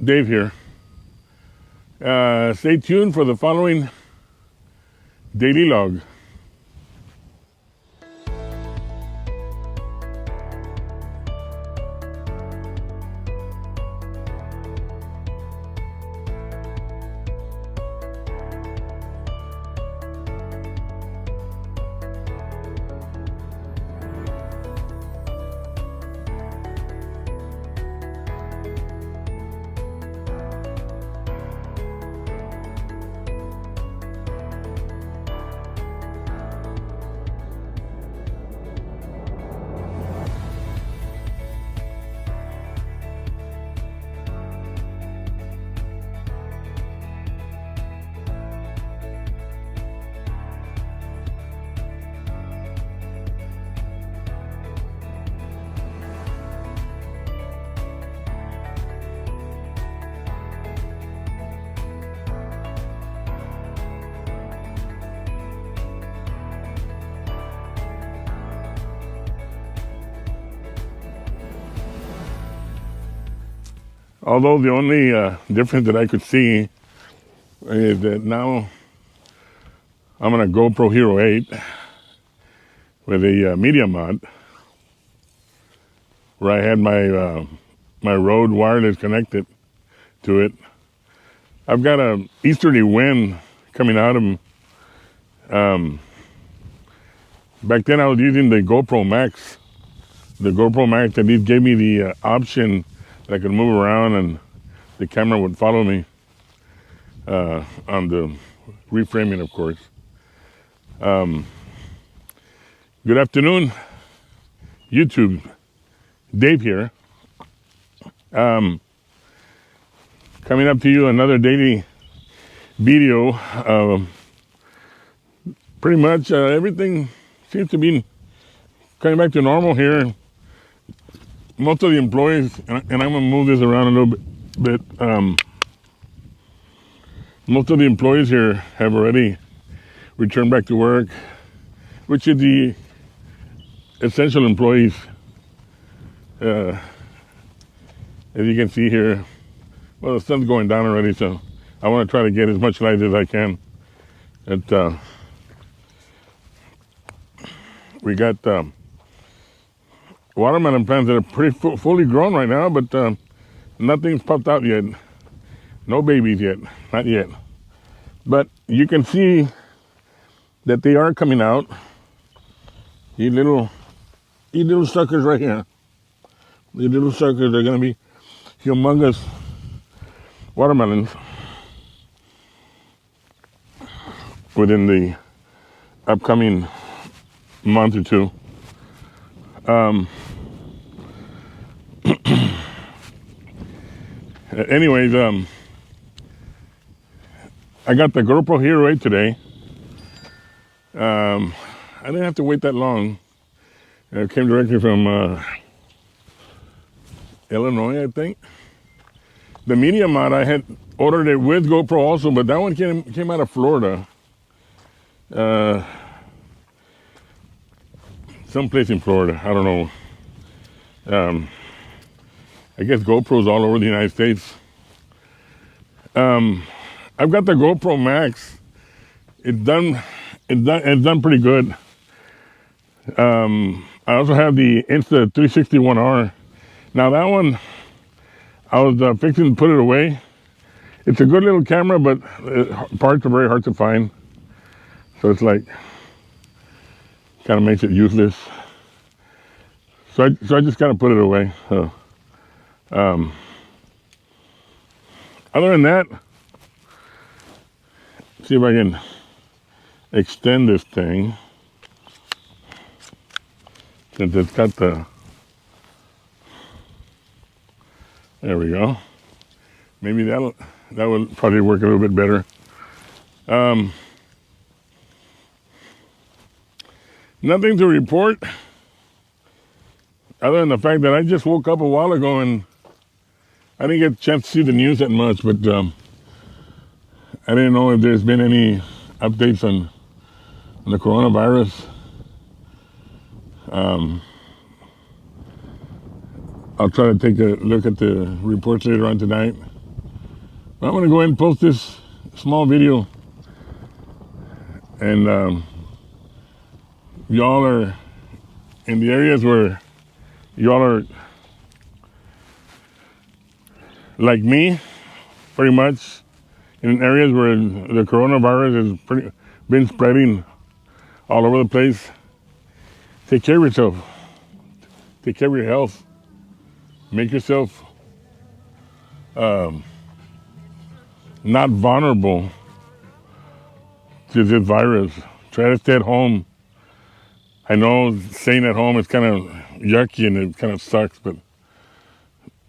Dave here. Stay tuned for the following daily log. Although the only difference that I could see is that now I'm on a GoPro Hero 8 with a media mod where I had my my Rode wireless connected to it. I've got a easterly wind coming out of back then I was using the GoPro Max. The GoPro Max at least gave me the option that I could move around and the camera would follow me on the reframing, of course. Good afternoon, YouTube. Dave here. Coming up to you another daily video. Pretty much everything seems to be coming back to normal here. Most of the employees, and I'm going to move this around a little bit, most of the employees here have already returned back to work, which is the essential employees. As you can see here, well, the sun's going down already, so I want to try to get as much light as I can. We got watermelon plants that are pretty fully grown right now, but nothing's popped out yet. No babies yet, not yet. But you can see that they are coming out. These little suckers right here. These little suckers are going to be humongous watermelons within the upcoming month or two. Anyways, I got the GoPro Hero 8 today. I didn't have to wait that long. It came directly from Illinois, I think. The media mod, I had ordered it with GoPro also, but that one came out of Florida. Someplace in Florida, I don't know. I guess GoPro's all over the United States. I've got the GoPro Max. It's done pretty good. I also have the Insta 361R. Now that one, I was fixing to put it away. It's a good little camera, but parts are very hard to find. So it's like, kind of makes it useless. So I just kind of put it away. So, other than that, see if I can extend this thing. Since it's got the, there we go. Maybe that will probably work a little bit better. Nothing to report other than the fact that I just woke up a while ago and I didn't get a chance to see the news that much, but I didn't know if there's been any updates on the coronavirus. I'll try to take a look at the reports later on tonight. I'm going to go ahead and post this small video. And y'all are in the areas where y'all are like me, pretty much, in areas where the coronavirus has been spreading all over the place. Take care of yourself. Take care of your health. Make yourself not vulnerable to this virus. Try to stay at home. I know staying at home is kind of yucky and it kind of sucks, but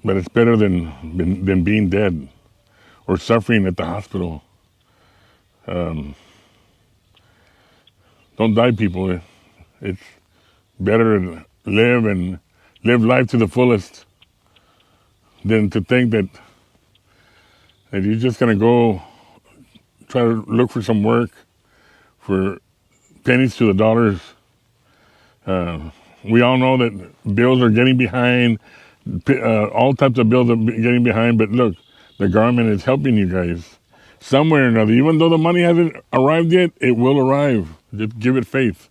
it's better than being dead or suffering at the hospital. Don't die, people. It's better to live and live life to the fullest than to think that you're just gonna go try to look for some work for pennies to the dollars. We all know that bills are getting behind. All types of bills are getting behind. But look, the government is helping you guys somewhere or another. Even though the money hasn't arrived yet, it will arrive. Just give it faith.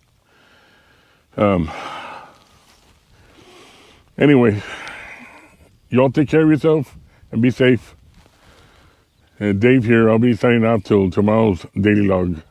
Anyway, y'all take care of yourself and be safe. Dave here. I'll be signing out till tomorrow's daily log.